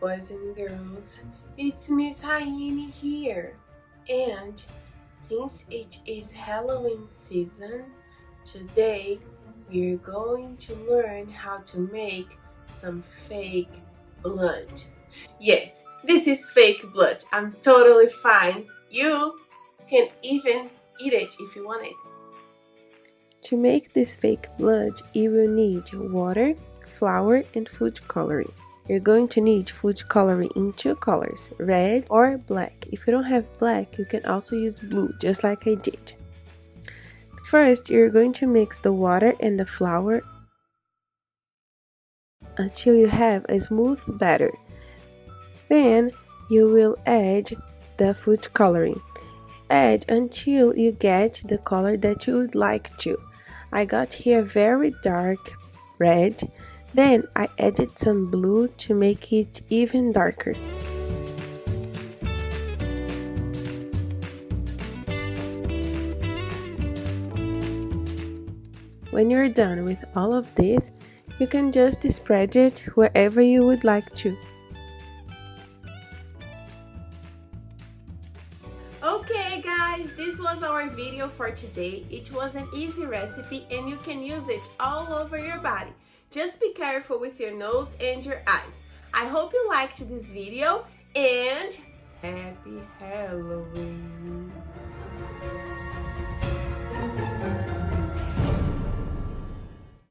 boys and girls, it's Miss Hyene here. And since it is Halloween season, today we're going to learn how to make some fake blood. Yes, this is fake blood. I'm totally fine. You can even eat it if you want it. To make this fake blood, you will need water, flour, and food coloring. You're going to need food coloring in two colors, red or black. If you don't have black, you can also use blue, just like I did. First, you're going to mix the water and the flour until you have a smooth batter. Then, you will add the food coloring. Add until you get the color that you would like to. I got here very dark red. Then I added some blue to make it even darker. When you're done with all of this, you can just spread it wherever you would like to. Okay guys, this was our video for today. It was an easy recipe and you can use it all over your body. Just be careful with your nose and your eyes. I hope you liked this video and happy Halloween!